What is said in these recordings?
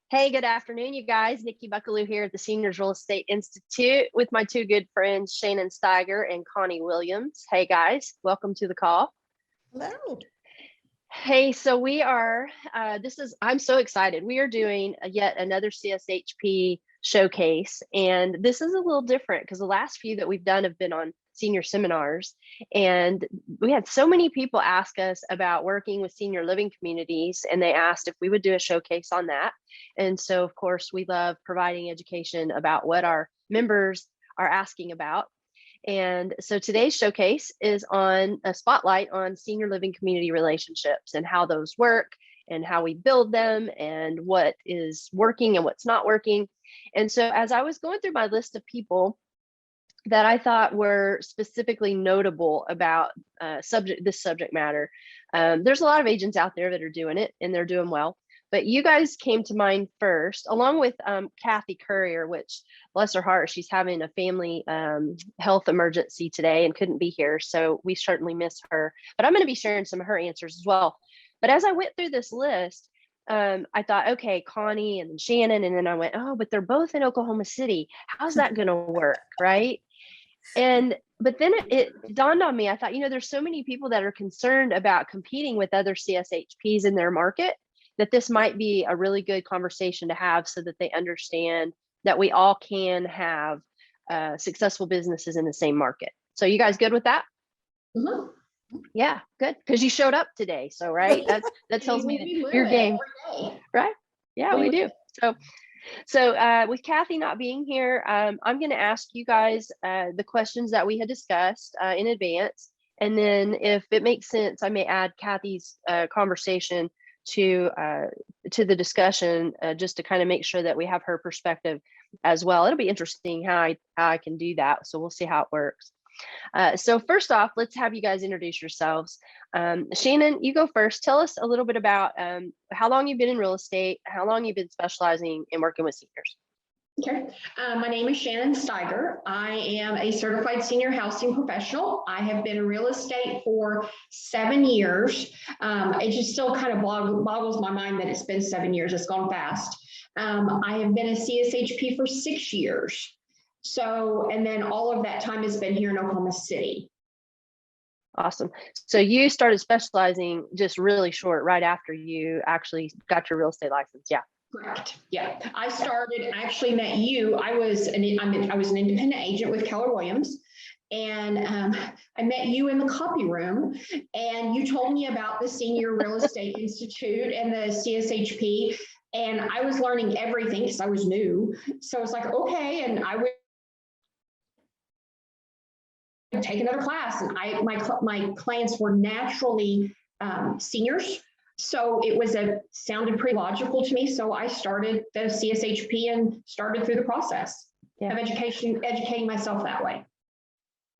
Hey, good afternoon, you guys. Nikki Buckaloo here at the Seniors Real Estate Institute with my two good friends, Shannon Stiger and Connie Williams. Hey, guys, welcome to the call. Hello. Hey, so we are, I'm so excited. We are doing yet another CSHP showcase. And this is a little different because the last few that we've done have been on senior seminars. And we had so many people ask us about working with senior living communities, and they asked if we would do a showcase on that. And so, of course, we love providing education about what our members are asking about. And so today's showcase is on a spotlight on senior living community relationships and how those work and how we build them and what is working and what's not working. And so as I was going through my list of people that I thought were specifically notable about this subject matter, there's a lot of agents out there that are doing it and they're doing well. But you guys came to mind first, along with Kathy Courier, which, bless her heart, she's having a family health emergency today and couldn't be here. So we certainly miss her. But I'm going to be sharing some of her answers as well. But as I went through this list, I thought, okay, Connie and Shannon. And then I went, oh, but they're both in Oklahoma City. How's that going to work? Right. But then it dawned on me. I thought, there's so many people that are concerned about competing with other CSHPs in their market, that this might be a really good conversation to have so that they understand that we all can have successful businesses in the same market. So you guys good with that? Mm-hmm. Yeah, good. Because you showed up today. So, right. That tells me that your game, right? Yeah, we do. So with Kathy not being here, I'm going to ask you guys the questions that we had discussed in advance. And then if it makes sense, I may add Kathy's conversation to the discussion just to kind of make sure that we have her perspective as well. It'll be interesting how I can do that. So we'll see how it works. So first off, let's have you guys introduce yourselves. Shannon, you go first. Tell us a little bit about how long you've been in real estate, how long you've been specializing in working with seniors. Okay. My name is Shannon Stiger. I am a certified senior housing professional. I have been in real estate for 7 years. It just still kind of boggles my mind that it's been 7 years. It's gone fast. I have been a CSHP for 6 years. So, and then all of that time has been here in Oklahoma City. Awesome. So you started specializing just really short, right after you actually got your real estate license. Yeah. Correct. Yeah. I actually met you. I was an independent agent with Keller Williams. And I met you in the copy room, and you told me about the Senior Real Estate Institute and the CSHP. And I was learning everything because I was new. So it's like, okay. And I would take another class. And my clients were naturally seniors. So it sounded pretty logical to me. So I started the CSHP and started through the process of educating myself that way.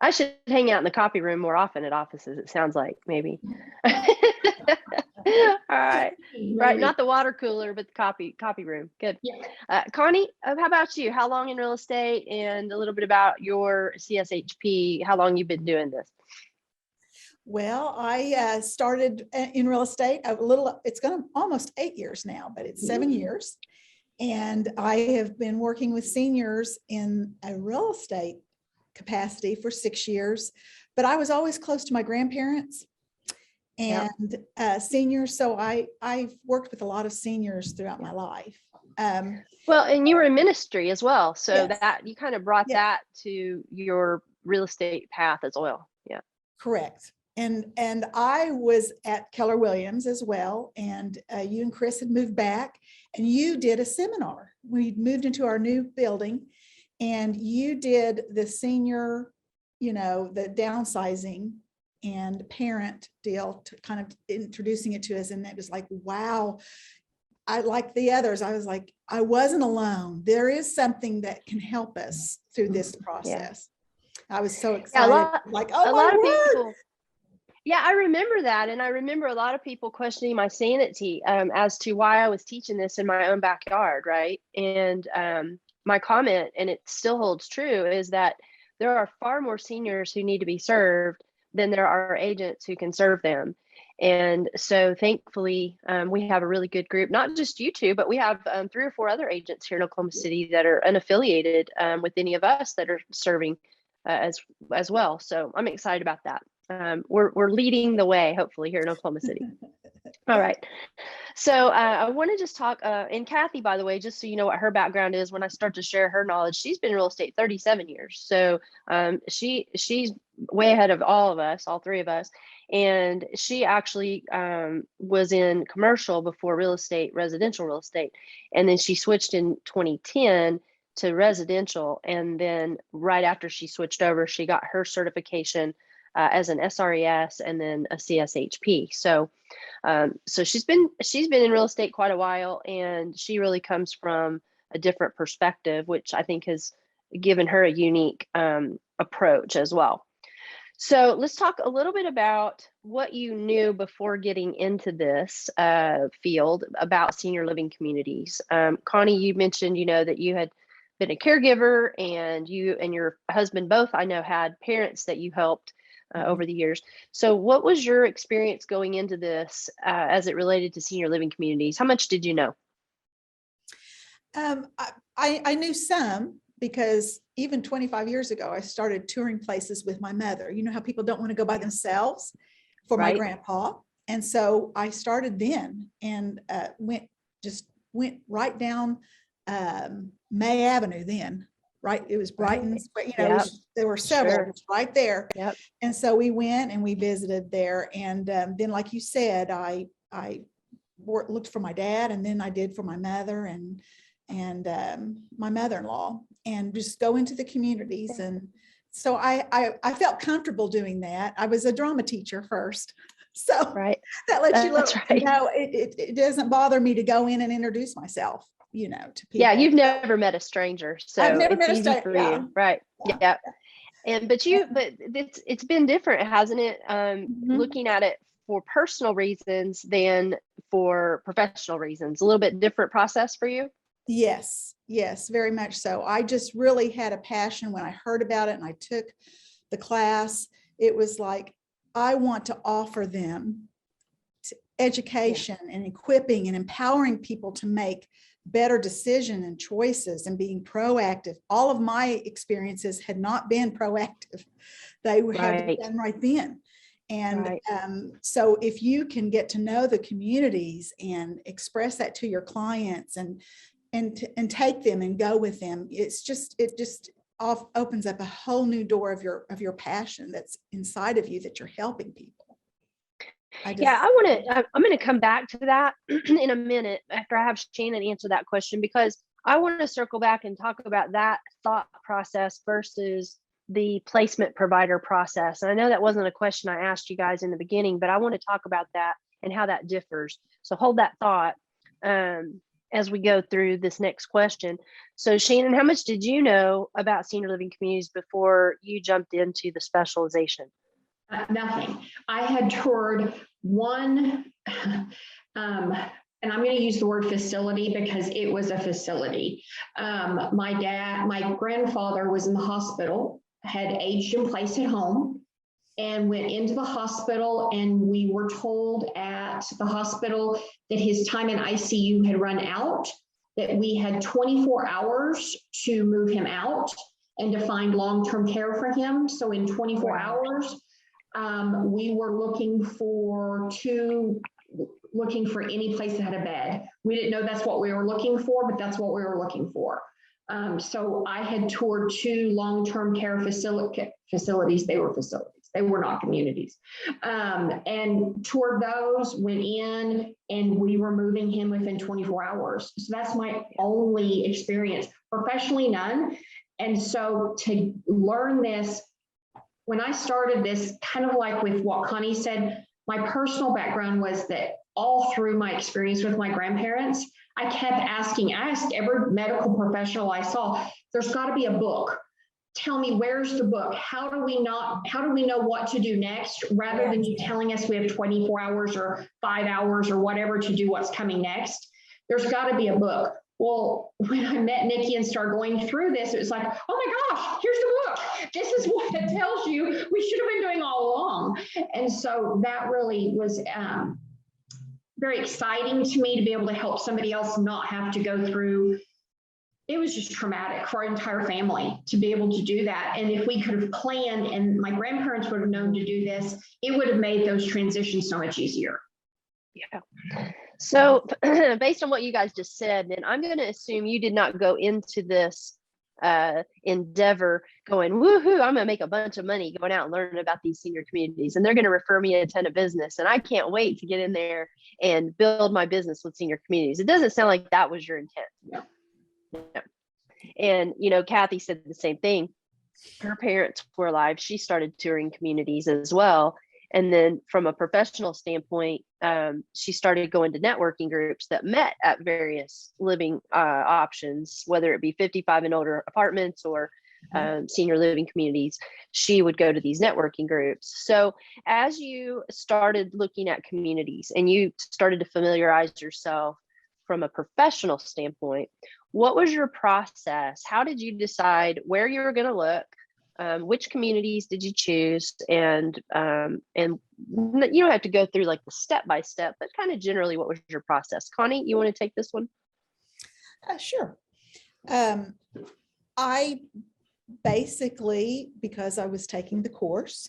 I should hang out in the copy room more often at offices, it sounds like, maybe. All right. Right. Not the water cooler, but the copy room. Good. Yeah. Connie, how about you? How long in real estate, and a little bit about your CSHP, how long you've been doing this? Well, I started in real estate it's going to almost 8 years now, but it's 7 years. And I have been working with seniors in a real estate capacity for 6 years, but I was always close to my grandparents and seniors. So I've worked with a lot of seniors throughout my life. Well, and you were in ministry as well. So yes. that you kind of brought that to your real estate path as well. Yeah. Correct. And I was at Keller Williams as well. And you and Chris had moved back, and you did a seminar. We moved into our new building, and you did the senior, the downsizing and parent deal, to kind of introducing it to us. And it was like, wow. I, like the others, I was like, I wasn't alone. There is something that can help us through this process. Yeah. I was so excited. Yeah, a lot of people. Yeah, I remember that. And I remember a lot of people questioning my sanity as to why I was teaching this in my own backyard, right? And my comment, and it still holds true, is that there are far more seniors who need to be served than there are agents who can serve them. And so thankfully, we have a really good group, not just you two, but we have 3 or 4 other agents here in Oklahoma City that are unaffiliated with any of us that are serving as well. So I'm excited about that. We're leading the way, hopefully, here in Oklahoma City. All right. So I want to just talk, and Kathy, by the way, just so you know what her background is, when I start to share her knowledge, she's been in real estate 37 years. So she's way ahead of all of us, all 3 of us. And she actually was in commercial before real estate, residential real estate. And then she switched in 2010 to residential. And then right after she switched over, she got her certification as an SRES and then a CSHP. So she's been in real estate quite a while, and she really comes from a different perspective, which I think has given her a unique approach as well. So let's talk a little bit about what you knew before getting into this field about senior living communities. Connie, you mentioned, that you had been a caregiver, and you and your husband both, I know, had parents that you helped over the years. So what was your experience going into this as it related to senior living communities? How much did you know? I knew some, because even 25 years ago, I started touring places with my mother. You know how people don't want to go by themselves for my grandpa. And so I started then, and went right down May Avenue then. Right. It was Brighton's, there were several right there. Yep. And so we went and we visited there. And then, like you said, I looked for my dad, and then I did for my mother and my mother-in-law, and just go into the communities. And so I felt comfortable doing that. I was a drama teacher first. So that lets you know, it doesn't bother me to go in and introduce myself, to people. Yeah, you've never met a stranger, so I've never met it's a easy stranger, for you, right? Yeah. And but it's been different, hasn't it? Looking at it for personal reasons than for professional reasons. A little bit different process for you? Yes, very much so. I just really had a passion when I heard about it and I took the class. It was like, I want to offer them education and equipping and empowering people to make better decisions and choices and being proactive. All of my experiences had not been proactive. They had to be done right then. And so if you can get to know the communities and express that to your clients and take them and go with them, it just opens up a whole new door of your passion that's inside of you, that you're helping people. I'm going to come back to that in a minute after I have Shannon answer that question, because I want to circle back and talk about that thought process versus the placement provider process. And I know that wasn't a question I asked you guys in the beginning, but I want to talk about that and how that differs. So hold that thought as we go through this next question. So Shannon, how much did you know about senior living communities before you jumped into the specialization? Nothing. I had toured one, and I'm going to use the word facility because it was a facility. My grandfather was in the hospital, had aged in place at home, and went into the hospital, and we were told at the hospital that his time in ICU had run out, that we had 24 hours to move him out and to find long-term care for him. So in 24 hours, we were looking for any place that had a bed. We didn't know that's what we were looking for, but that's what we were looking for. So I had toured 2 long-term care facilities. They were facilities. They were not communities. And toured those, went in, and we were moving him within 24 hours. So that's my only experience. Professionally, none. And so to learn this, when I started this, kind of like with what Connie said, my personal background was that all through my experience with my grandparents, I asked every medical professional I saw, there's got to be a book. Tell me, where's the book? How do we know what to do next, rather than you telling us we have 24 hours or 5 hours or whatever to do what's coming next? There's got to be a book. Well, when I met Nikki and started going through this, it was like, oh my gosh, here's the book. This is what it tells you we should have been doing all along. And so that really was very exciting to me to be able to help somebody else not have to go through. It was just traumatic for our entire family to be able to do that. And if we could have planned and my grandparents would have known to do this, it would have made those transitions so much easier. Yeah. So based on what you guys just said, then I'm going to assume you did not go into this endeavor going, woohoo, I'm going to make a bunch of money going out and learning about these senior communities. And they're going to refer me a ton of business. And I can't wait to get in there and build my business with senior communities. It doesn't sound like that was your intent. No. Yeah. And, you know, Kathy said the same thing. Her parents were alive. She started touring communities as well. And then from a professional standpoint, she started going to networking groups that met at various living options, whether it be 55 and older apartments or senior living communities. She would go to these networking groups. So as you started looking at communities and you started to familiarize yourself from a professional standpoint, what was your process? How did you decide where you were going to look? Which communities did you choose? And you don't have to go through like the step by step, but kind of generally, what was your process? Connie, you want to take this one? Sure. I basically, because I was taking the course,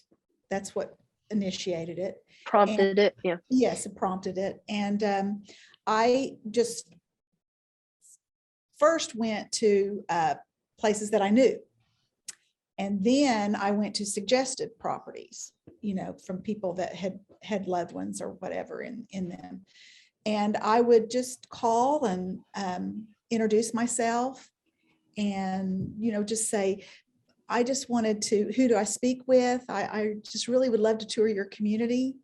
that's what initiated it. Prompted it, yeah. Yes, it prompted it. And I just first went to places that I knew. And then I went to suggested properties, you know, from people that had loved ones or whatever in them. And I would just call and introduce myself and, you know, just say, I just wanted to, who do I speak with? I just really would love to tour your community.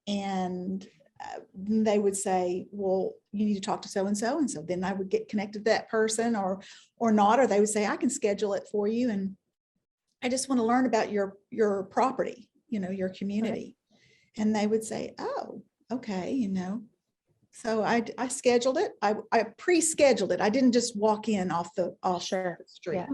And they would say, well, you need to talk to so-and-so. And so then I would get connected to that person or not, or they would say, I can schedule it for you. And I just want to learn about your property, you know, your community. Right. And they would say, oh, okay, you know. So I scheduled it. I pre-scheduled it. I didn't just walk in off the street.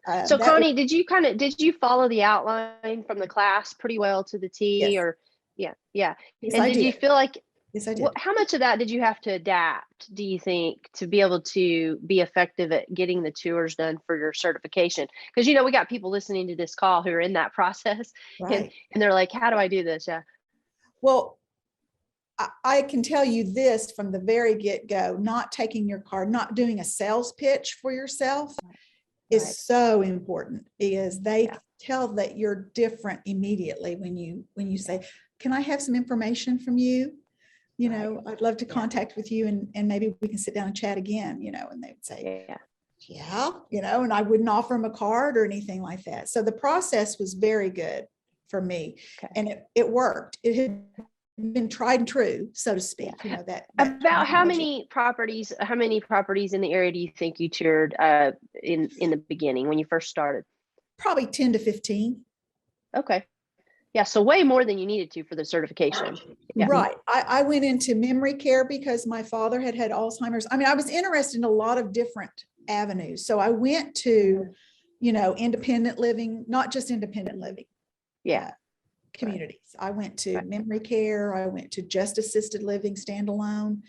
Yeah. So Connie, did you follow the outline from the class pretty well to the T? Yes. Or yeah. Yes, and did you feel like, yes, I did. How much of that did you have to adapt, do you think, to be able to be effective at getting the tours done for your certification? Because, you know, we got people listening to this call who are in that process, right. and they're like, how do I do this? Yeah. Well, I can tell you this from the very get-go, not taking your card, not doing a sales pitch for yourself is so important, because they tell that you're different immediately when you say, can I have some information from you? You know, I'd love to contact with you and maybe we can sit down and chat again, you know, and they would say, yeah, you know, and I wouldn't offer them a card or anything like that. So the process was very good for me and it worked. It had been tried and true, so to speak. You know, that about how many properties in the area do you think you toured in the beginning when you first started? Probably 10 to 15. Okay. Yeah, so way more than you needed to for the certification. Yeah. Right. I went into memory care because my father had Alzheimer's. I mean, I was interested in a lot of different avenues. So I went to, you know, independent living, not just independent living. Communities. I went to memory care. I went to just assisted living, standalone.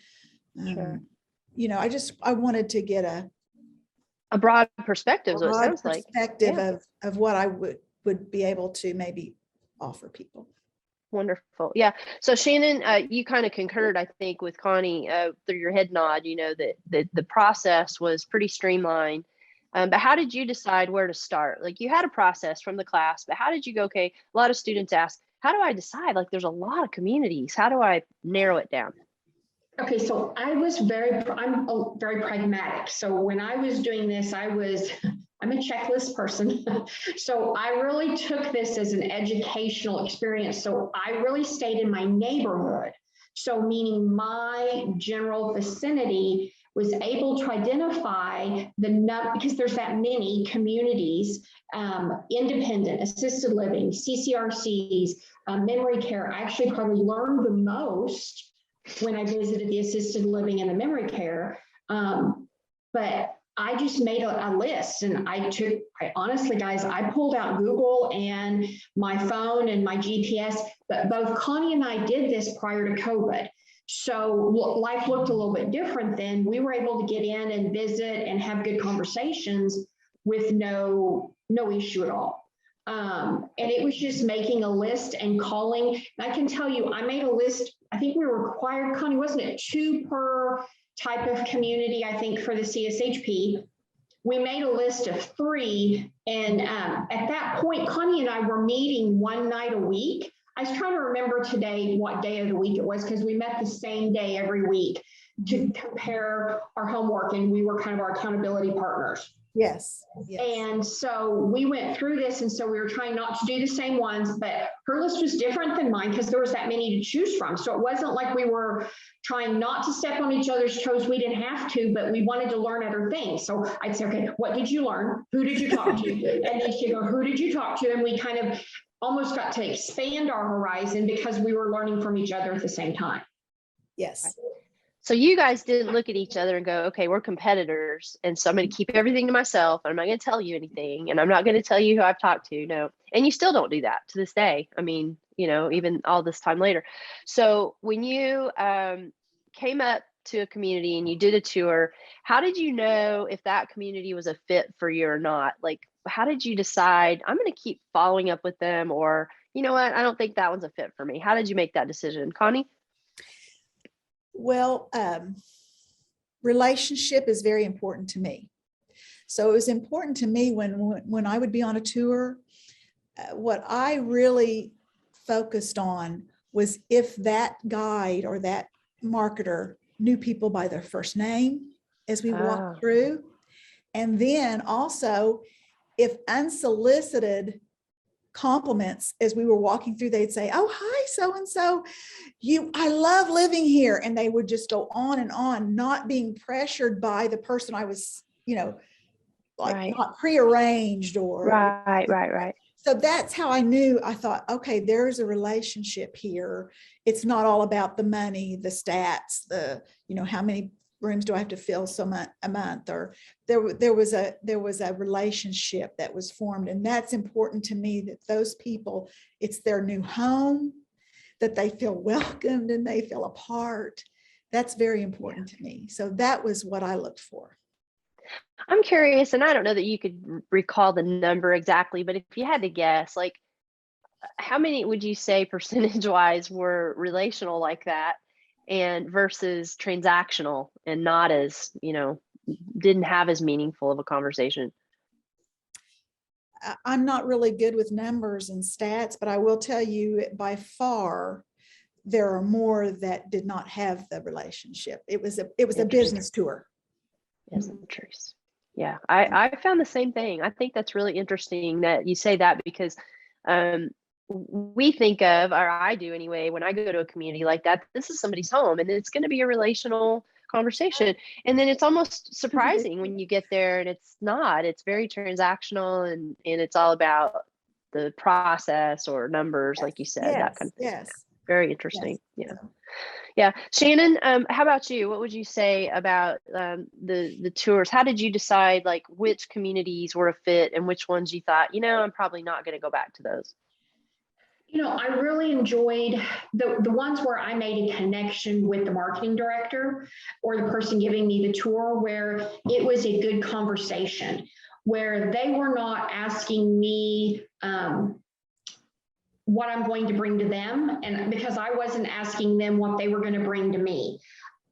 You know, I wanted to get a broad perspective. It sounds like perspective of what I would be able to maybe offer people. Wonderful. Yeah. So Shannon, you kind of concurred, I think, with Connie through your head nod, you know, that the process was pretty streamlined. But how did you decide where to start? Like, you had a process from the class, but how did you go? Okay, a lot of students ask, how do I decide? Like, there's a lot of communities. How do I narrow it down? Okay, so I'm very pragmatic. So when I was doing this, I'm a checklist person. So I really took this as an educational experience. So I really stayed in my neighborhood. So meaning my general vicinity was able to identify because there's that many communities, independent, assisted living, CCRCs, memory care. I actually probably learned the most when I visited the assisted living and the memory care. But I just made a list, and honestly, guys, I pulled out Google and my phone and my GPS, but both Connie and I did this prior to COVID. So life looked a little bit different then. We were able to get in and visit and have good conversations with no issue at all. And it was just making a list and calling. And I can tell you, I made a list. I think we were required, Connie, wasn't it 2 per type of community, I think, for the CSHP. We made a list of 3. And at that point, Connie and I were meeting one night a week. I was trying to remember today what day of the week it was, because we met the same day every week to compare our homework, and we were kind of our accountability partners. Yes. Yes. And so we went through this, and so we were trying not to do the same ones, but her list was different than mine because there was that many to choose from. So it wasn't like we were trying not to step on each other's toes. We didn't have to, but we wanted to learn other things. So I'd say, okay, what did you learn? Who did you talk to? And then she'd go, who did you talk to? And we kind of almost got to expand our horizon because we were learning from each other at the same time. Yes. So you guys didn't look at each other and go, okay, we're competitors, and so I'm going to keep everything to myself, and I'm not going to tell you anything, and I'm not going to tell you who I've talked to. No. And you still don't do that to this day. I mean, you know, even all this time later. So when you came up to a community and you did a tour, how did you know if that community was a fit for you or not? Like, how did you decide, I'm going to keep following up with them, or, you know what, I don't think that one's a fit for me? How did you make that decision, Connie? Well, relationship is very important to me. So it was important to me when I would be on a tour, what I really focused on was if that guide or that marketer knew people by their first name as we walked through. And then also, if unsolicited compliments as we were walking through, they'd say, oh, hi, so-and-so, I love living here. And they would just go on and on, not being pressured by the person I was, you know, like not prearranged or. Right. So that's how I knew. I thought, okay, there's a relationship here. It's not all about the money, the stats, how many rooms do I have to fill a month, or there was a relationship that was formed. And that's important to me, that those people, it's their new home, that they feel welcomed and they feel a part. That's very important to me. So that was what I looked for. I'm curious, and I don't know that you could recall the number exactly, but if you had to guess, like, how many would you say percentage wise were relational like that, and versus transactional and not as, didn't have as meaningful of a conversation? I'm not really good with numbers and stats, but I will tell you, by far, there are more that did not have the relationship. It was a business tour. Yes, interest. Yeah, I found the same thing. I think that's really interesting that you say that, because we think of, or I do anyway, when I go to a community like that, this is somebody's home and it's going to be a relational conversation. And then it's almost surprising when you get there and it's not. It's very transactional, and it's all about the process or numbers, like you said, that kind of thing. Yes. Very interesting. Yes. Yeah. Shannon, how about you? What would you say about the tours? How did you decide, like, which communities were a fit and which ones you thought, I'm probably not going to go back to those? I really enjoyed the ones where I made a connection with the marketing director or the person giving me the tour, where it was a good conversation, where they were not asking me what I'm going to bring to them, and because I wasn't asking them what they were going to bring to me.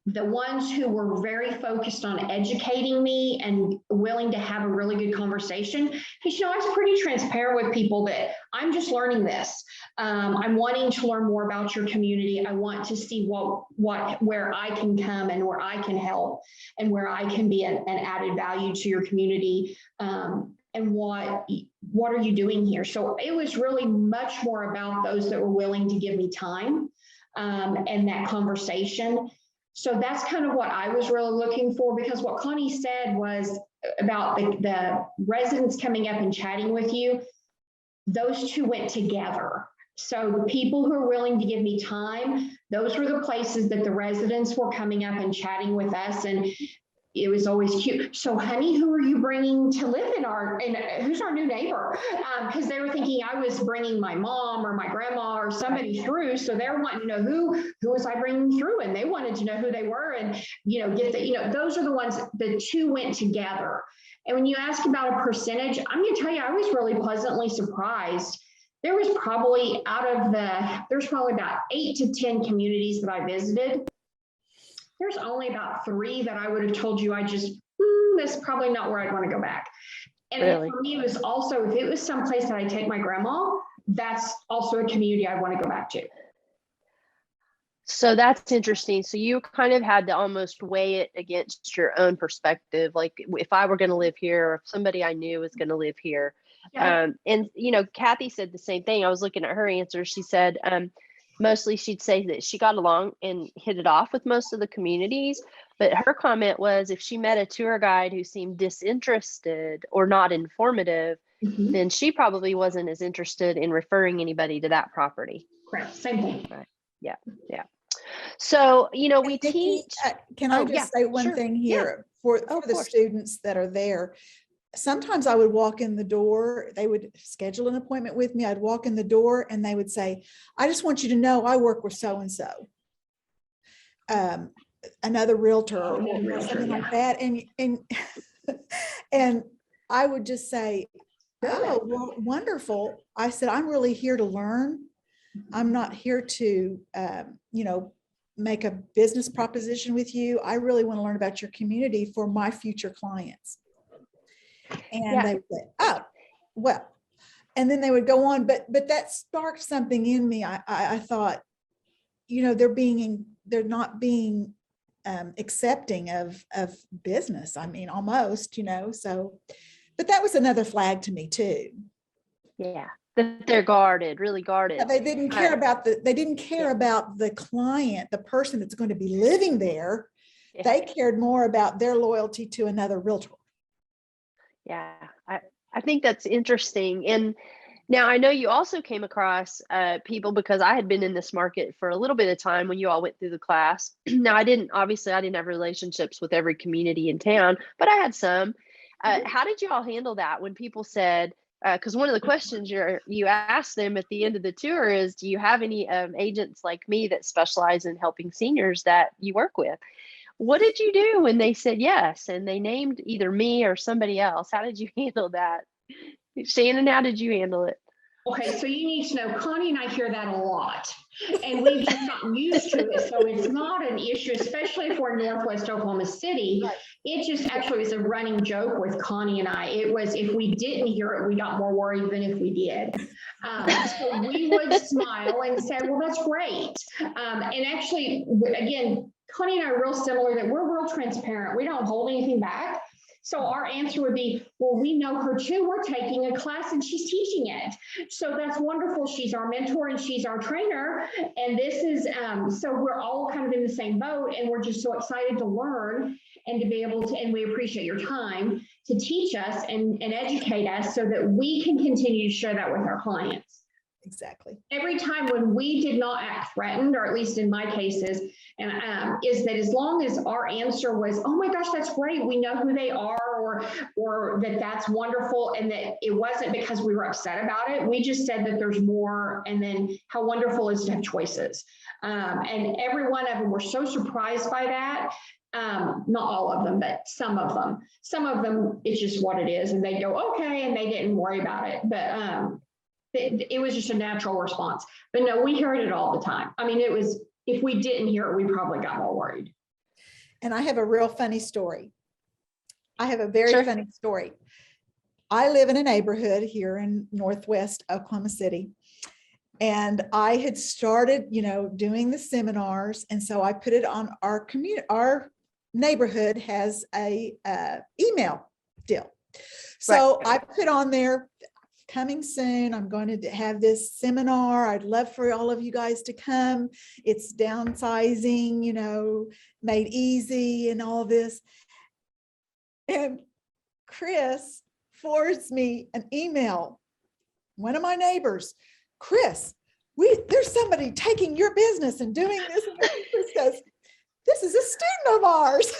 The ones who were very focused on educating me and willing to have a really good conversation, because I was pretty transparent with people that I'm just learning this. I'm wanting to learn more about your community. I want to see where I can come and where I can help and where I can be an added value to your community. And what are you doing here? So it was really much more about those that were willing to give me time and that conversation. So that's kind of what I was really looking for, because what Connie said was about the residents coming up and chatting with you. Those two went together. So the people who are willing to give me time, those were the places that the residents were coming up and chatting with us. And it was always cute. So honey, who are you bringing to live in and who's our new neighbor? Because they were thinking I was bringing my mom or my grandma or somebody through. So they're wanting to know who was I bringing through, and they wanted to know who they were, and, those are the ones, the two went together. And when you ask about a percentage, I'm going to tell you, I was really pleasantly surprised. There was probably there's probably about 8 to 10 communities that I visited. There's only about 3 that I would have told you that's probably not where I'd want to go back. And really? For me, it was also, if it was someplace that I take my grandma, that's also a community I want to go back to. So that's interesting. So you kind of had to almost weigh it against your own perspective. Like if I were going to live here, or if somebody I knew was going to live here. Yeah. And, Kathy said the same thing. I was looking at her answer. She said, mostly she'd say that she got along and hit it off with most of the communities. But her comment was if she met a tour guide who seemed disinterested or not informative, then she probably wasn't as interested in referring anybody to that property. Correct. Same thing. Right. Yeah. Yeah. So, we teach. Can I just say one thing here for the students that are there? Sometimes I would walk in the door, they would schedule an appointment with me. I'd walk in the door and they would say, I just want you to know I work with so-and-so, another realtor or something like that. And I would just say, oh, well, wonderful. I said, I'm really here to learn. I'm not here to, make a business proposition with you. I really want to learn about your community for my future clients. And they would say, oh, well, and then they would go on, but that sparked something in me. I thought, they're not being accepting of business. I mean, almost, so, but that was another flag to me too. Yeah. That they're guarded, really guarded. Yeah, they didn't care about the client, the person that's going to be living there. Yeah. They cared more about their loyalty to another realtor. Yeah, I think that's interesting. And now I know you also came across people, because I had been in this market for a little bit of time when you all went through the class. Now I didn't have relationships with every community in town, but I had some. How did you all handle that when people said, because one of the questions you asked them at the end of the tour is, do you have any agents like me that specialize in helping seniors that you work with? What did you do when they said yes and they named either me or somebody else? How did you handle that? Shannon, how did you handle it? Okay, so you need to know, Connie and I hear that a lot, and we've just gotten used to it. So it's not an issue, especially if we're in Northwest Oklahoma City. Right. It just actually was a running joke with Connie and I. It was, if we didn't hear it, we got more worried than if we did. So we would smile and say, well, that's great. And actually, again, Connie and I are real similar, that we're real transparent. We don't hold anything back. So our answer would be, well, we know her too. We're taking a class and she's teaching it. So that's wonderful. She's our mentor and she's our trainer. And this is, so we're all kind of in the same boat, and we're just so excited to learn and to be able to, and we appreciate your time to teach us and educate us so that we can continue to share that with our clients. Exactly. Every time when we did not act threatened, or at least in my cases, and is that as long as our answer was, oh my gosh, that's great, we know who they are, or that's wonderful, and that it wasn't because we were upset about it. We just said that there's more, and then how wonderful it is to have choices. And every one of them were so surprised by that. Not all of them, but some of them. Some of them, it's just what it is, and they go, okay, and they didn't worry about it. But it was just a natural response. But no, we heard it all the time. I mean, it was, if we didn't hear it, we probably got more worried. And I have a real funny story. I have a very funny story. I live in a neighborhood here in Northwest Oklahoma City. And I had started, doing the seminars. And so I put it on our community. Our neighborhood has a email deal. So I put on there, coming soon, I'm going to have this seminar. I'd love for all of you guys to come. It's downsizing, made easy and all this. And Chris forwards me an email. One of my neighbors, Chris, there's somebody taking your business and doing this. And Chris goes, this is a student of ours.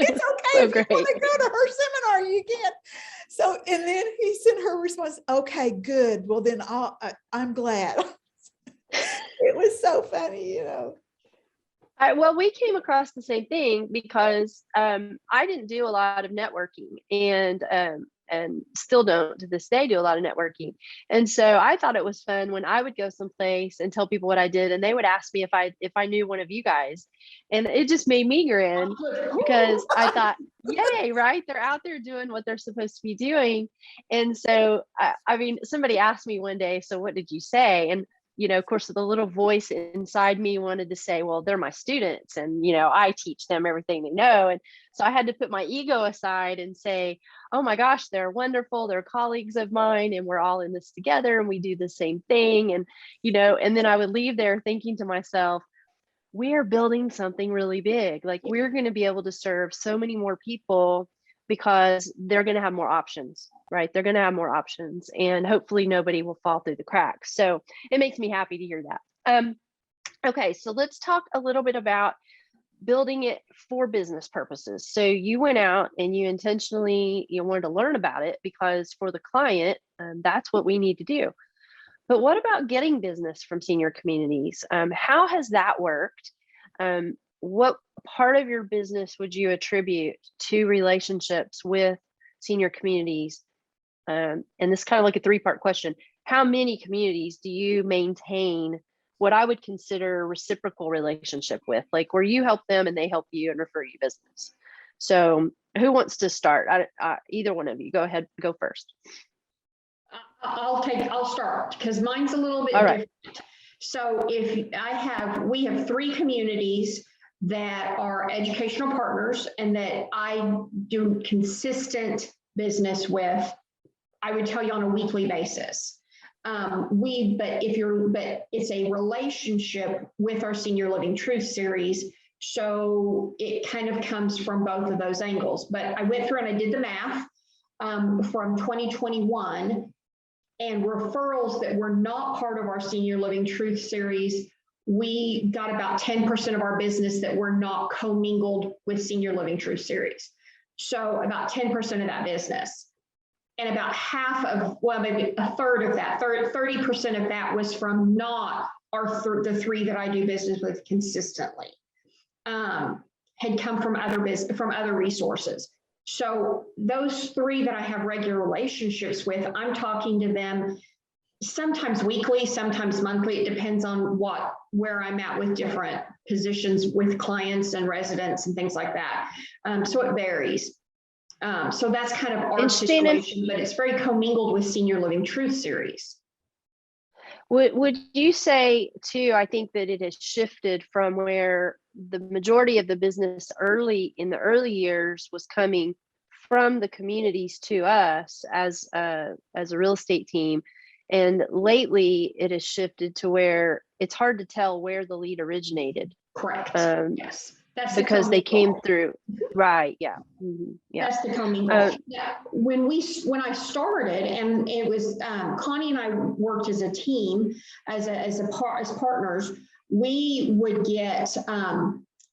It's okay So if you want great. to go to her seminar, you can. So, and then he sent her response, okay, good. Well, then I'm glad. It was so funny, you know. Well, we came across the same thing because I didn't do a lot of networking, and still don't to this day do a lot of networking. And so I thought it was fun when I would go someplace and tell people what I did, and they would ask me if I knew one of you guys, and it just made me grin because I thought, yay, right? They're out there doing what they're supposed to be doing. And so I mean, somebody asked me one day, so what did you say? And of course, the little voice inside me wanted to say, well, they're my students, and I teach them everything they know. And so I had to put my ego aside and say, oh my gosh, they're wonderful, they're colleagues of mine, and we're all in this together, and we do the same thing. And and then I would leave there thinking to myself, we are building something really big. Like, we're going to be able to serve so many more people because they're going to have more options, right? They're going to have more options, and hopefully nobody will fall through the cracks. So it makes me happy to hear that. Okay, so let's talk a little bit about building it for business purposes. So you went out and you intentionally wanted to learn about it because for the client, that's what we need to do. But what about getting business from senior communities? How has that worked? What part of your business would you attribute to relationships with senior communities? And this is kind of like a three-part question. How many communities do you maintain what I would consider a reciprocal relationship with, like where you help them and they help you and refer you business? So who wants to start? Either one of you, go ahead, go first. I'll start because mine's a little bit All right. different. So we have 3 communities that are educational partners and that I do consistent business with, I would tell you, on a weekly basis. But it's a relationship with our Senior Living Truth series. So it kind of comes from both of those angles. But I went through and I did the math from 2021, and referrals that were not part of our Senior Living Truth series, we got about 10% of our business that were not commingled with Senior Living Truth series. So about 10% of that business. And about half of, well, maybe a third of that, 30% of that was from not the 3 that I do business with consistently, had come from other resources. So those 3 that I have regular relationships with, I'm talking to them sometimes weekly, sometimes monthly. It depends on where I'm at with different positions with clients and residents and things like that. So it varies. So that's kind of our situation, but it's very commingled with Senior Living Truth series. Would you say too, I think that it has shifted from where the majority of the business in the early years was coming from the communities to us as a real estate team. And lately it has shifted to where it's hard to tell where the lead originated. Correct. Yes. That's because they came through. Right. Yeah. Mm-hmm. Yeah. That's the commingle. Yeah. When I started, and it was Connie and I worked as a team, as partners, we would get,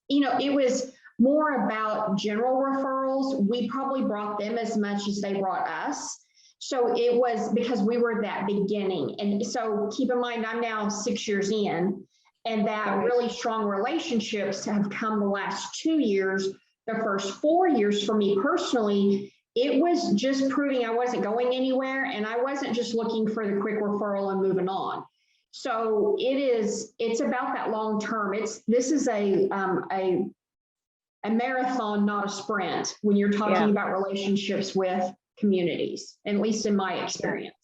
it was more about general referrals. We probably brought them as much as they brought us. So it was because we were that beginning. And so keep in mind, I'm now 6 years in. And that really strong relationships have come the last 2 years. The first 4 years for me personally, it was just proving I wasn't going anywhere, and I wasn't just looking for the quick referral and moving on. So it's about that long term. This is a marathon, not a sprint, when you're talking about relationships with communities, at least in my experience.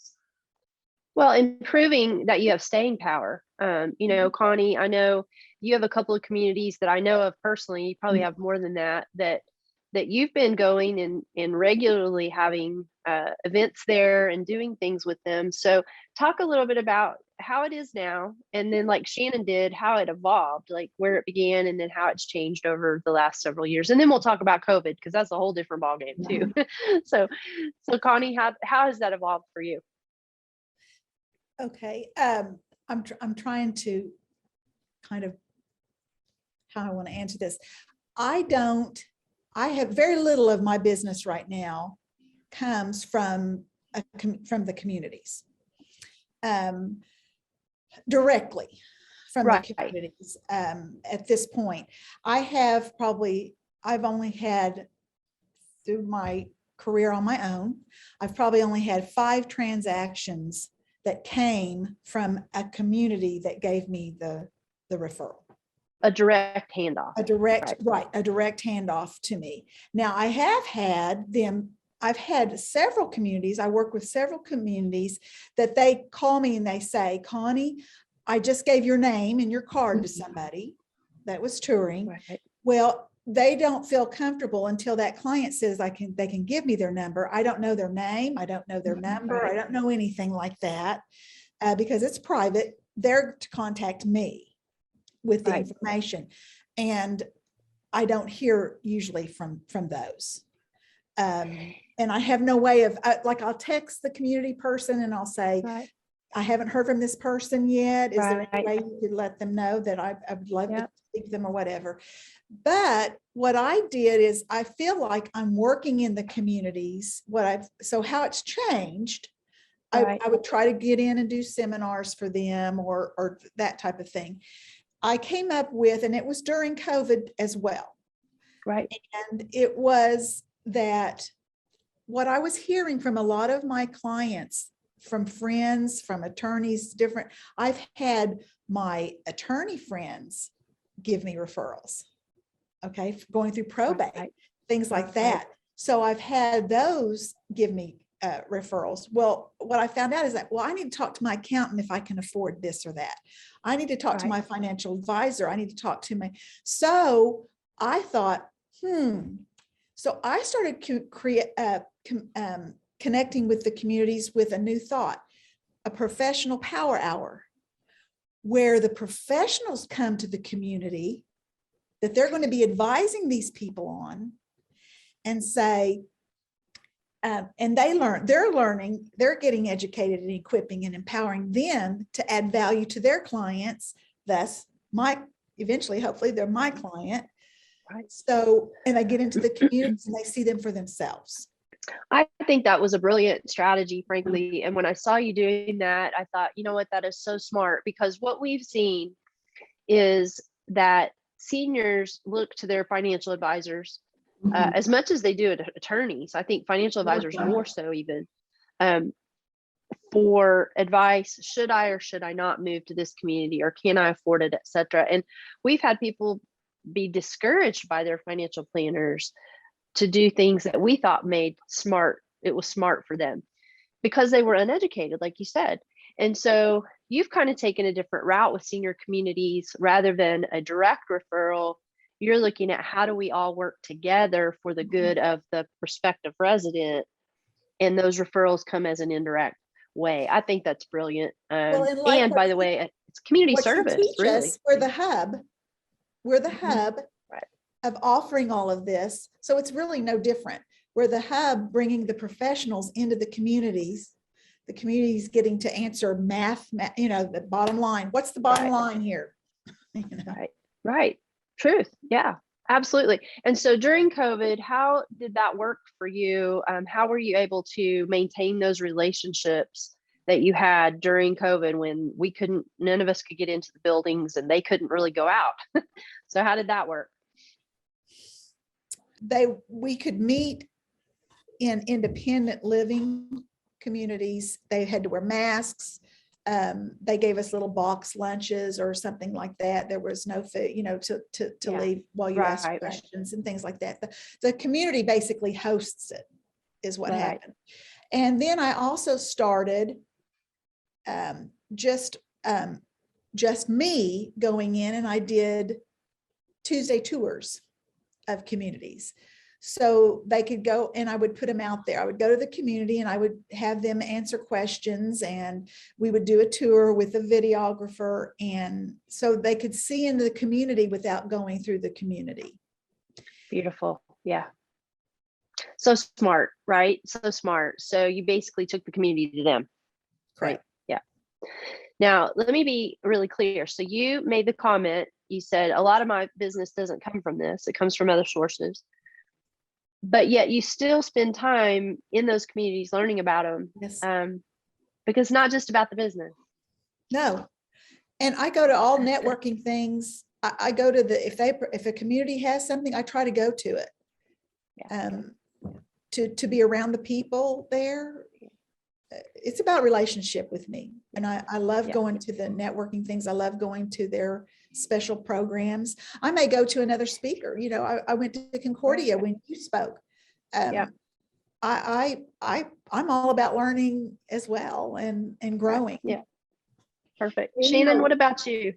Well, and proving that you have staying power. Connie, I know you have a couple of communities that I know of personally. You probably have more than that you've been going and regularly having events there and doing things with them. So talk a little bit about how it is now, and then like Shannon did, how it evolved, like where it began, and then how it's changed over the last several years. And then we'll talk about COVID, because that's a whole different ballgame too. So Connie, how has that evolved for you? Okay, I'm trying to kind of how I want to answer this. I don't I have very little of my business right now comes from the communities, directly from the communities. At this point, I've only had, through my career on my own, I've probably only had 5 transactions that came from a community that gave me the referral. A direct handoff. A direct handoff to me. Now I've had several communities. I work with several communities that they call me and they say, Connie, I just gave your name and your card to somebody that was touring. Right. Well, they don't feel comfortable until that client says they can give me their number. I don't know their name. I don't know their number. Right. I don't know anything like that because it's private. They're to contact me with the information. And I don't hear usually from those. And I have no way of, I'll text the community person and I'll say, I haven't heard from this person yet. Is there any way you could let them know that I would love to speak to them or whatever? But what I did is I feel like I'm working in the communities. So how it's changed, I would try to get in and do seminars for them or that type of thing. I came up with, and it was during COVID as well. Right. And it was that what I was hearing from a lot of my clients, from friends, from attorneys, I've had my attorney friends give me referrals, okay, going through probate, things like that. So I've had those give me referrals. Well, what I found out is that, well, I need to talk to my accountant if I can afford this or that. I need to talk to my financial advisor. I need to talk to so I thought, So I started connecting with the communities with a new thought, a professional power hour, where the professionals come to the community that they're going to be advising these people on and say, and they're getting educated and equipping and empowering them to add value to their clients. Thus, eventually, hopefully they're my client. Right. So, and I get into the communities and they see them for themselves. I think that was a brilliant strategy, frankly. And when I saw you doing that, I thought, you know what, that is so smart, because what we've seen is that seniors look to their financial advisors as much as they do attorneys. I think financial advisors more so even for advice. Should I or should I not move to this community, or can I afford it, etc. And we've had people be discouraged by their financial planners to do things that we thought it was smart for them, because they were uneducated, like you said. And so you've kind of taken a different route with senior communities. Rather than a direct referral, you're looking at how do we all work together for the good of the prospective resident, and those referrals come as an indirect way. I think that's brilliant. And by the way, it's community service, really. We're the hub. We're the hub of offering all of this. So it's really no different. We're the hub bringing the professionals into the communities getting to answer math, the bottom line. What's the bottom line here? Right. Truth. Yeah, absolutely. And so during COVID, how did that work for you? How were you able to maintain those relationships that you had during COVID when none of us could get into the buildings and they couldn't really go out? So how did that work? We could meet in independent living communities. They had to wear masks. They gave us little box lunches or something like that. There was no food, to leave while you ask questions and things like that. The community basically hosts it, is what happened. And then I also started just me going in, and I did Tuesday tours of communities. So they could go, and I would put them out there. I would go to the community and I would have them answer questions, and we would do a tour with a videographer, and so they could see into the community without going through the community. Beautiful. Yeah. So smart, right? So smart. So you basically took the community to them. Correct. Right? Yeah. Now, let me be really clear. So you made the comment, you said, a lot of my business doesn't come from this. It comes from other sources. but yet you still spend time in those communities learning about them. Yes. Because it's not just about the business. No. And I go to all networking things. I go to if a community has something, I try to go to it. Yeah. To be around the people there. It's about relationship with me. And I love going to the networking things. I love going to their special programs. I may go to another speaker. You know, I went to Concordia when you spoke. I'm all about learning as well and growing. Yeah. Perfect. Shannon, what about you?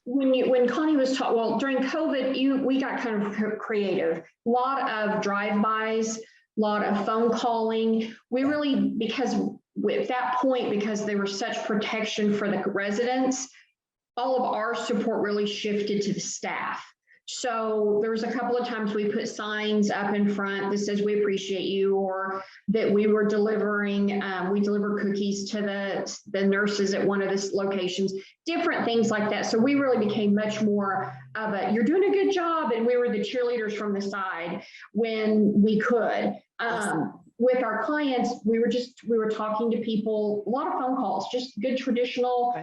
When Connie was talking, well, during COVID, we got kind of creative. A lot of drive-bys, a lot of phone calling. We really, because at that point, because there was such protection for the residents, all of our support really shifted to the staff. So there was a couple of times we put signs up in front that says we appreciate you, or that we were delivering, we deliver cookies to the nurses at one of the locations, different things like that. So we really became much more of a, you're doing a good job. And we were the cheerleaders from the side when we could. With our clients, we were talking to people, a lot of phone calls, just good traditional,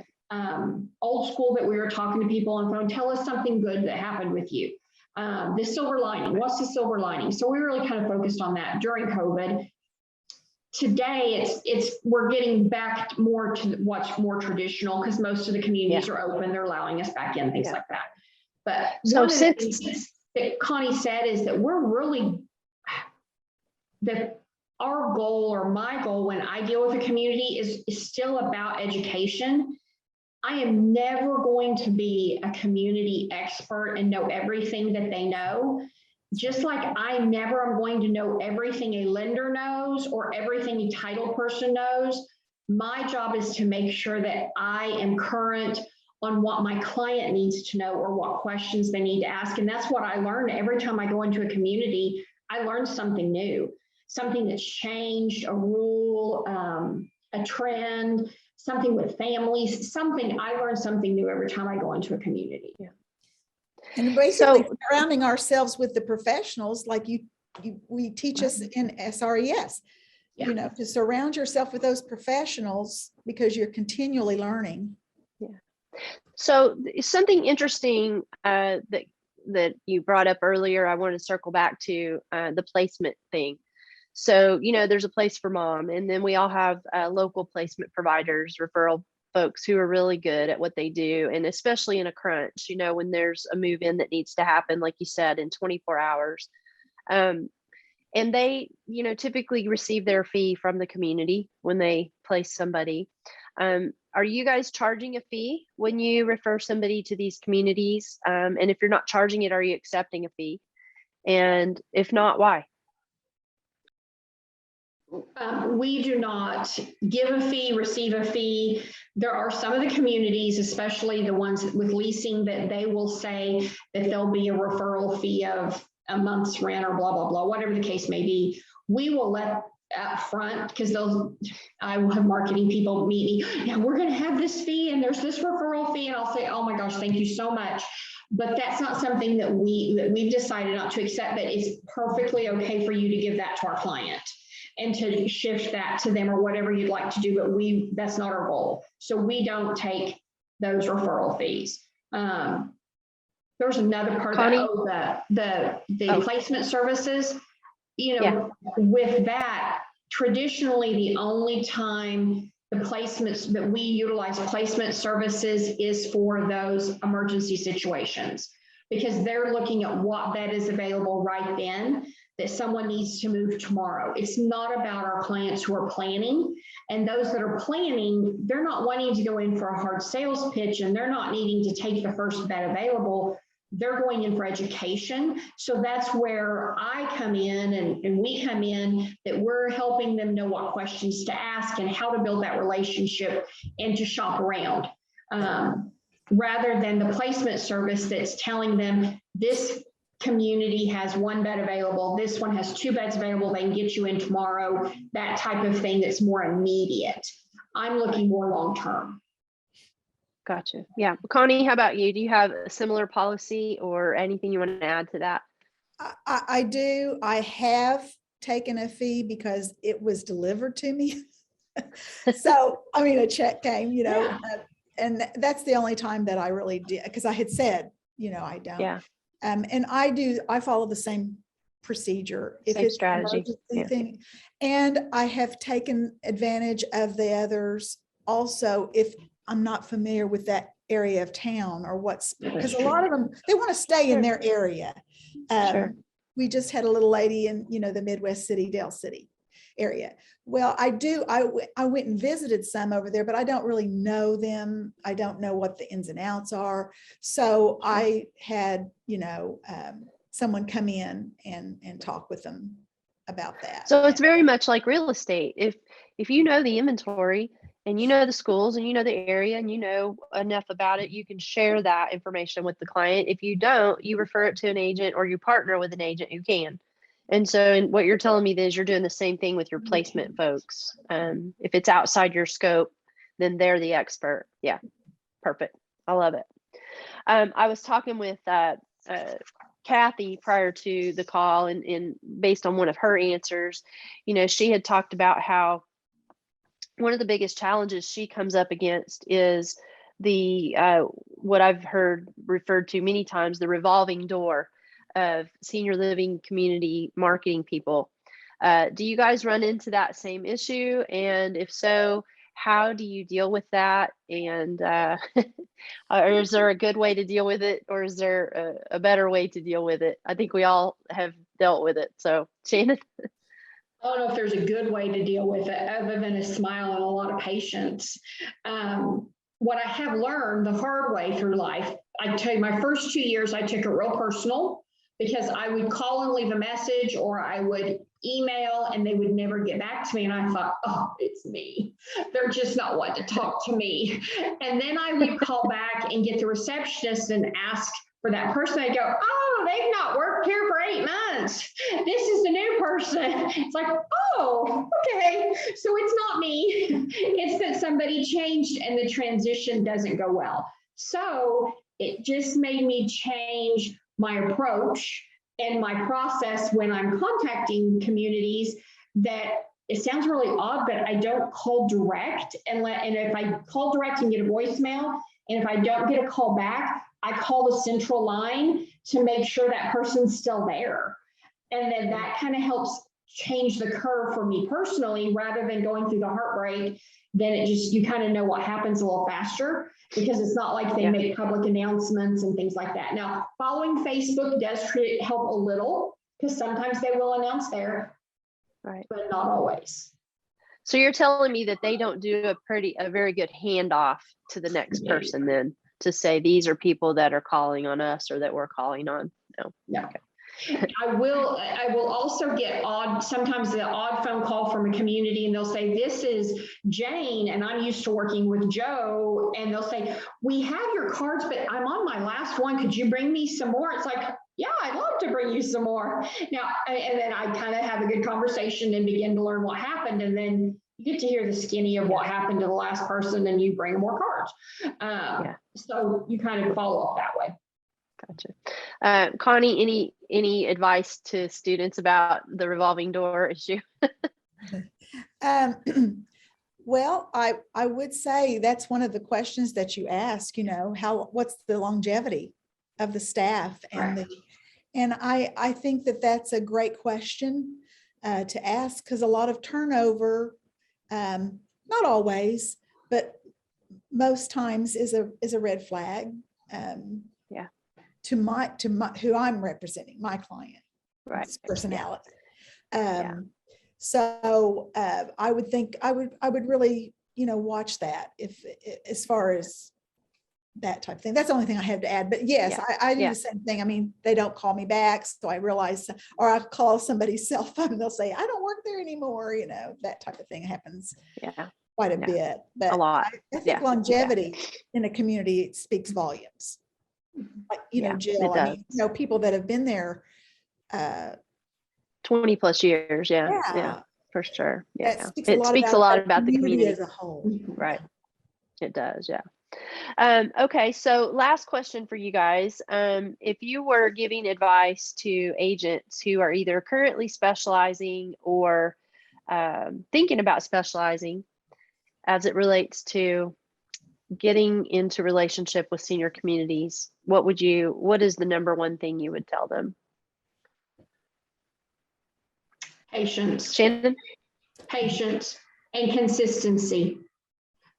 old school, that we were talking to people on phone. Tell us something good that happened with you. The silver lining, what's the silver lining? So we really kind of focused on that during COVID. Today, we're getting back more to what's more traditional, because most of the communities are open. They're allowing us back in, things like that. But so one of the things that Connie said is that we're really, that our goal, or my goal when I deal with a community, is still about education. I am never going to be a community expert and know everything that they know. Just like I never am going to know everything a lender knows or everything a title person knows. My job is to make sure that I am current on what my client needs to know or what questions they need to ask. And that's what I learn every time I go into a community. I learn something new, something that's changed, a rule, a trend, something with families, something. I learn something new every time I go into a community. Yeah. And basically surrounding ourselves with the professionals, like we teach us in SRES, you know, to surround yourself with those professionals because you're continually learning. Yeah. So something interesting that you brought up earlier, I want to circle back to the placement thing. So, you know, there's a place for mom, and then we all have local placement providers, referral folks who are really good at what they do. And especially in a crunch, you know, when there's a move in that needs to happen, like you said, in 24 hours. And they, you know, typically receive their fee from the community when they place somebody. Are you guys charging a fee when you refer somebody to these communities? And if you're not charging it, are you accepting a fee? And if not, why? We do not give a fee, receive a fee. There are some of the communities, especially the ones with leasing, that they will say that there'll be a referral fee of a month's rent or blah, blah, blah, whatever the case may be. We will let up front, because I will have marketing people meet me. Now we're going to have this fee and there's this referral fee. And I'll say, oh my gosh, thank you so much. But that's not something that we've decided not to accept, but it's perfectly okay for you to give that to our client and to shift that to them or whatever you'd like to do, but that's not our goal. So we don't take those referral fees. There's another part of the placement services, you know, with that, traditionally, the only time the placements that we utilize placement services is for those emergency situations, because they're looking at what bed is available right then, that someone needs to move tomorrow. It's not about our clients who are planning, and those that are planning, they're not wanting to go in for a hard sales pitch, and they're not needing to take the first bed available. They're going in for education. So that's where I come in and we come in, that we're helping them know what questions to ask and how to build that relationship and to shop around. Rather than the placement service that's telling them this community has one bed available, this one has 2 beds available, they can get you in tomorrow, that type of thing that's more immediate. I'm looking more long-term. Gotcha. Yeah. Connie, how about you? Do you have a similar policy or anything you want to add to that? I do. I have taken a fee because it was delivered to me. So, I mean, a check came, Yeah. and that's the only time that I really did, because I had said, I don't. Yeah. And I follow the same procedure. If Same it's an strategy. emergency Yeah. thing. And I have taken advantage of the others also if I'm not familiar with that area of town or because a lot of them, they want to stay in their area. Sure. We just had a little lady in, the Midwest city, Dale City area. Well, I went and visited some over there, but I don't really know them. I don't know what the ins and outs are. So I had, someone come in and talk with them about that. So it's very much like real estate. If you know the inventory and you know the schools and you know the area and you know enough about it, you can share that information with the client. If you don't, you refer it to an agent or you partner with an agent who can. And so and what you're telling me is you're doing the same thing with your placement folks. If it's outside your scope, then they're the expert. Yeah, perfect. I love it. I was talking with Kathy prior to the call, and based on one of her answers, she had talked about how one of the biggest challenges she comes up against is the what I've heard referred to many times, the revolving door of senior living community marketing people. Do you guys run into that same issue? And if so, how do you deal with that? And or is there a good way to deal with it, or is there a better way to deal with it? I think we all have dealt with it. So, Shannon. I don't know if there's a good way to deal with it other than a smile and a lot of patience. What I have learned the hard way through life, I tell you, my first 2 years, I took it real personal because I would call and leave a message or I would email and they would never get back to me. And I thought, oh, it's me. They're just not wanting to talk to me. And then I would call back and get the receptionist and ask for that person. I go, oh, they've not worked here for 8 months. This is the new person. It's like, oh, okay. So it's not me. It's that somebody changed and the transition doesn't go well. So it just made me change my approach and my process when I'm contacting communities. That it sounds really odd, but I don't call direct and if I call direct and get a voicemail, and if I don't get a call back, I call the central line to make sure that person's still there. And then that kind of helps change the curve for me personally, rather than going through the heartbreak. Then you kind of know what happens a little faster, because it's not like they make public announcements and things like that. Now, following Facebook does help a little, because sometimes they will announce there, right, but not always. So you're telling me that they don't do a very good handoff to the next person then, to say these are people that are calling on us or that we're calling on? No. Okay. I will also get sometimes the odd phone call from a community, and they'll say, this is Jane, and I'm used to working with Joe. And they'll say, we have your cards, but I'm on my last one. Could you bring me some more? It's like, yeah, I'd love to bring you some more. Now, and then I kind of have a good conversation and begin to learn what happened. And then you get to hear the skinny of what happened to the last person, and you bring more cards. So you kind of follow up that way. Gotcha. Connie, any advice to students about the revolving door issue? Well, I would say that's one of the questions that you ask, what's the longevity of the staff? And I think that that's a great question to ask, because a lot of turnover, not always, but most times is a red flag. To who I'm representing, my client, right? Personality. So I would think I would really, watch that as far as that type of thing. That's the only thing I have to add. But yes, I do the same thing. I mean, they don't call me back, so I realize, or I call somebody's cell phone and they'll say, I don't work there anymore. That type of thing happens. Quite a bit, but a lot. I think longevity in a community speaks volumes. Like, Jill, I mean, people that have been there 20 plus years. Yeah, for sure. Yeah. It speaks a lot about the community as a whole. Right. It does. Yeah. Okay, so last question for you guys. If you were giving advice to agents who are either currently specializing or thinking about specializing as it relates to getting into relationship with senior communities, what is the number one thing you would tell them? Patience, Shannon? patience, and consistency.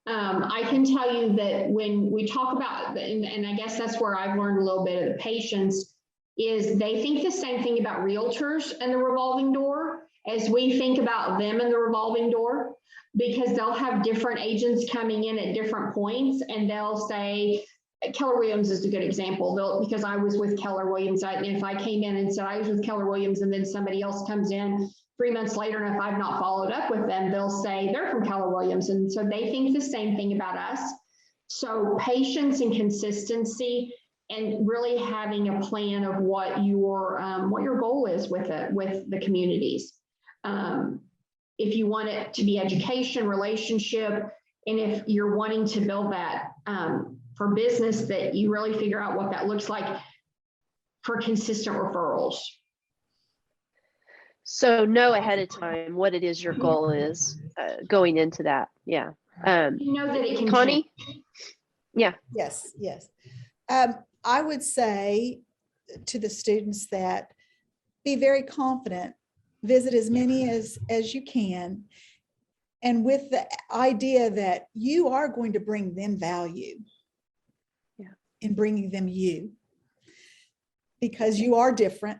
I can tell you that when we talk about, and I guess that's where I've learned a little bit of the patience, is they think the same thing about realtors and the revolving door as we think about them and the revolving door, because they'll have different agents coming in at different points, and they'll say, Keller Williams is a good example, because I was with Keller Williams, and if I came in and said I was with Keller Williams and then somebody else comes in 3 months later, and if I've not followed up with them, they'll say they're from Keller Williams. And so they think the same thing about us. So patience and consistency, and really having a plan of what your goal is with the communities. If you want it to be education, relationship, and if you're wanting to build that for business, that you really figure out what that looks like for consistent referrals. So know ahead of time what it is your goal is going into that. Yeah. You know that it can Connie? change. Yeah. Yes, yes. I would say to the students that be very confident, visit as many as you can, and with the idea that you are going to bring them value in bringing them you, because you are different.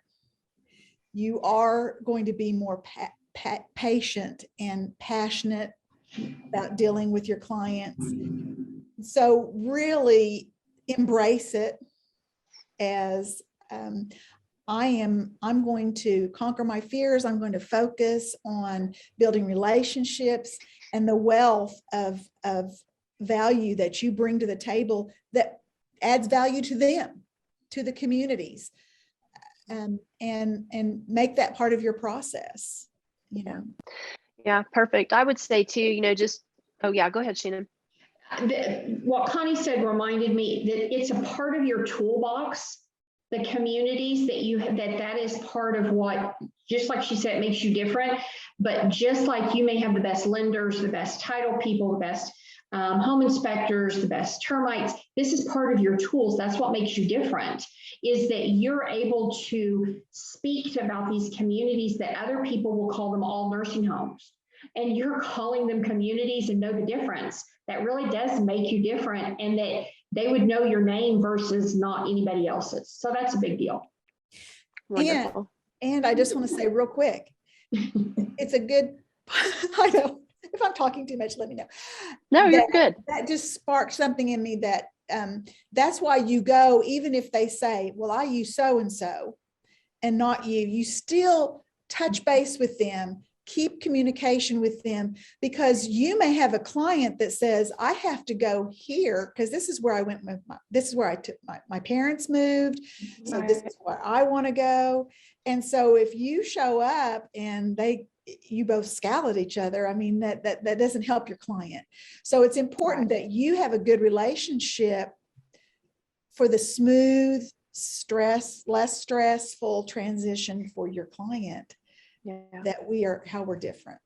You are going to be more patient and passionate about dealing with your clients. So really embrace it as I'm going to conquer my fears. I'm going to focus on building relationships and the wealth of value that you bring to the table that adds value to them, to the communities. And make that part of your process, Yeah, perfect. I would say too, oh yeah, go ahead, Shannon. What Connie said reminded me that it's a part of your toolbox, the communities that is part of what, just like she said, it makes you different. But just like you may have the best lenders, the best title people, the best home inspectors, the best termites, this is part of your tools. That's what makes you different, is that you're able to speak about these communities that other people will call them all nursing homes. And you're calling them communities and know the difference. That really does make you different, and that they would know your name versus not anybody else's. So that's a big deal. Wonderful. And I just want to say real quick, it's a good, I know, if I'm talking too much, let me know. No, you're good. That just sparked something in me that that's why you go, even if they say, well, I use so-and-so and not you, you still touch base with them, keep communication with them, because you may have a client that says, I have to go here because this is where I went with this is where I took my parents moved. So this is where I want to go. And so if you show up and you both scowl at each other, I mean, that doesn't help your client. So it's important that you have a good relationship for the smooth, less stressful transition for your client. That how we're different.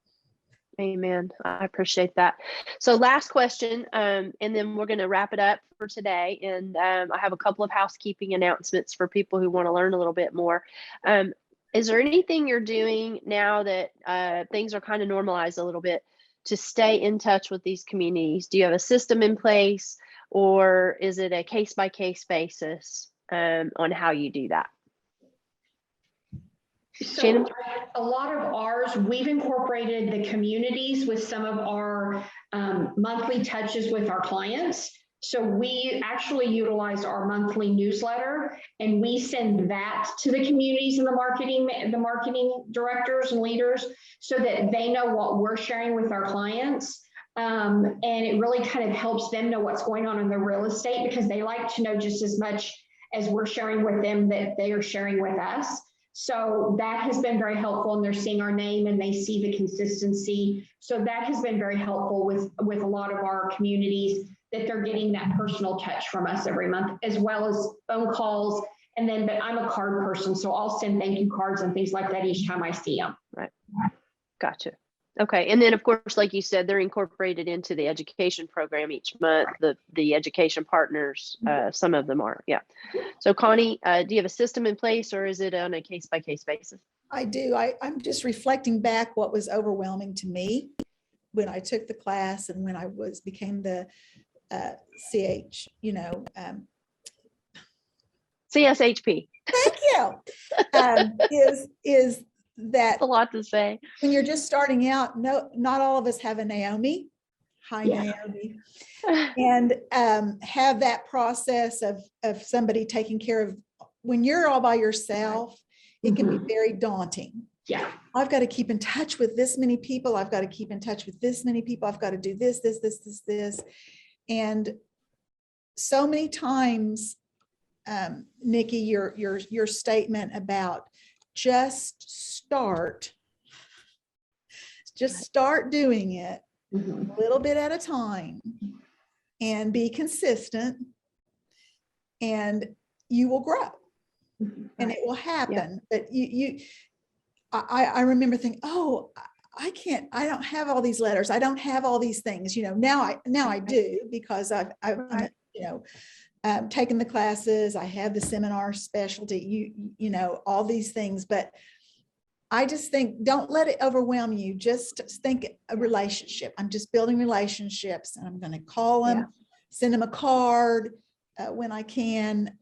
Amen. I appreciate that. So last question, and then we're going to wrap it up for today. And I have a couple of housekeeping announcements for people who want to learn a little bit more. Is there anything you're doing now that things are kind of normalized a little bit to stay in touch with these communities? Do you have a system in place, or is it a case-by-case basis on how you do that? So Shannon? a lot of ours, we've incorporated the communities with some of our monthly touches with our clients. So we actually utilize our monthly newsletter, and we send that to the communities and the marketing directors and leaders, so that they know what we're sharing with our clients. And it really kind of helps them know what's going on in their real estate, because they like to know just as much as we're sharing with them that they are sharing with us. So that has been very helpful, and they're seeing our name and they see the consistency. So that has been very helpful with a lot of our communities that they're getting that personal touch from us every month, as well as phone calls. And then, but I'm a card person, so I'll send thank you cards and things like that each time I see them. Right. Gotcha. Okay. And then of course, like you said, they're incorporated into the education program each month, the education partners, some of them are. Yeah. So Connie, do you have a system in place, or is it on a case-by-case basis? I do. I'm just reflecting back what was overwhelming to me when I took the class and when I became the CSHP. Thank you. Is that a lot to say when you're just starting out? No, not all of us have a Naomi. Hi, Naomi. And have that process of somebody taking care of, when you're all by yourself, it can be very daunting. Yeah. I've got to keep in touch with this many people. I've got to keep in touch with this many people. I've got to do this. And so many times, Nikki, your statement about just start doing it a little bit at a time and be consistent, and you will grow and it will happen. But I remember thinking, oh, I don't have all these letters. I don't have all these things, now I do, because I've taken the classes, I have the seminar specialty, all these things. But I just think, don't let it overwhelm you. Just think a relationship. I'm just building relationships, and I'm going to call them, send them a card when I can,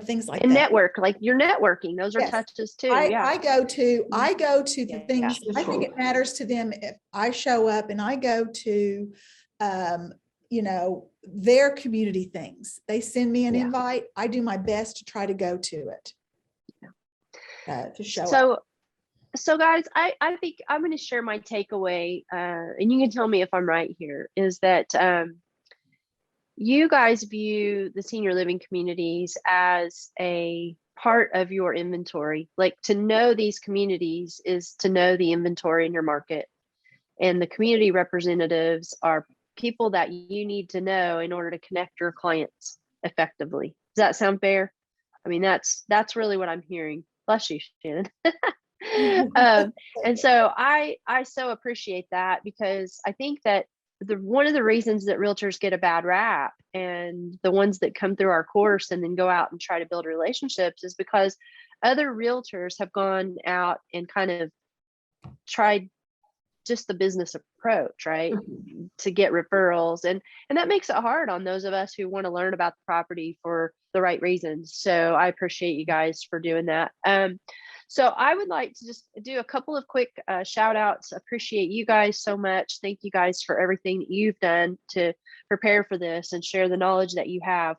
things like and that. Network, like you're networking. Those are touches too. I go to the things. I think it matters to them if I show up and I go to, their community things. They send me an invite. I do my best to try to go to it. To show up. So guys, I think I'm going to share my takeaway, and you can tell me if I'm right here, is that you guys view the senior living communities as a part of your inventory. Like, to know these communities is to know the inventory in your market, and the community representatives are people that you need to know in order to connect your clients effectively. Does that sound fair? I mean, that's really what I'm hearing. Bless you, Shannon. And so I so appreciate that, because I think that one of the reasons that realtors get a bad rap, and the ones that come through our course and then go out and try to build relationships, is because other realtors have gone out and kind of tried just the business approach, right? To get referrals. And that makes it hard on those of us who want to learn about the property for the right reasons. So I appreciate you guys for doing that. So I would like to just do a couple of quick shout outs. Appreciate you guys so much. Thank you guys for everything that you've done to prepare for this and share the knowledge that you have.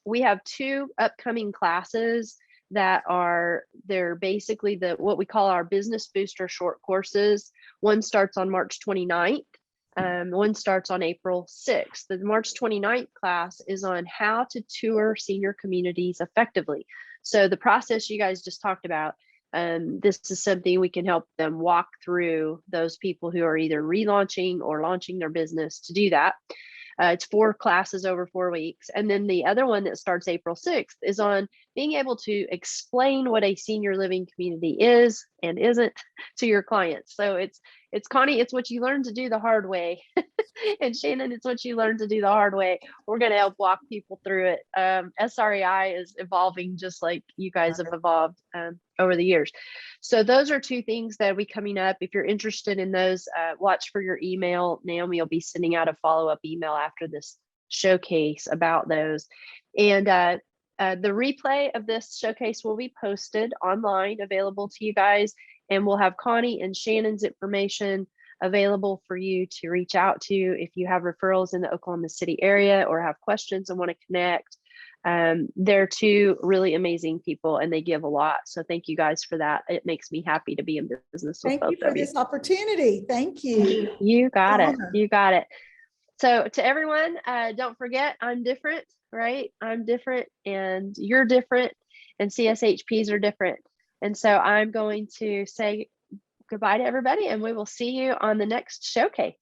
We have 2 upcoming classes that they're basically what we call our business booster short courses. One starts on March 29th. One starts on April 6th. The March 29th class is on how to tour senior communities effectively. So the process you guys just talked about, this is something we can help them walk through, those people who are either relaunching or launching their business to do that. It's 4 classes over 4 weeks. And then the other one that starts April 6th is on being able to explain what a senior living community is and isn't to your clients. So it's Connie, it's what you learn to do the hard way. And Shannon, it's what you learn to do the hard way. We're going to help walk people through it. SREI is evolving just like you guys have evolved over the years. So those are 2 things that will be coming up. If you're interested in those, watch for your email. Naomi will be sending out a follow-up email after this showcase about those. And the replay of this showcase will be posted online, available to you guys. And we'll have Connie and Shannon's information available for you to reach out to if you have referrals in the Oklahoma City area or have questions and want to connect. They're 2 really amazing people, and they give a lot. So thank you guys for that. It makes me happy to be in business with both of you. Thank you for this opportunity. Thank you. You got it. You got it. So to everyone, don't forget, I'm different, right? I'm different and you're different, and CSHPs are different. And so I'm going to say goodbye to everybody, and we will see you on the next showcase.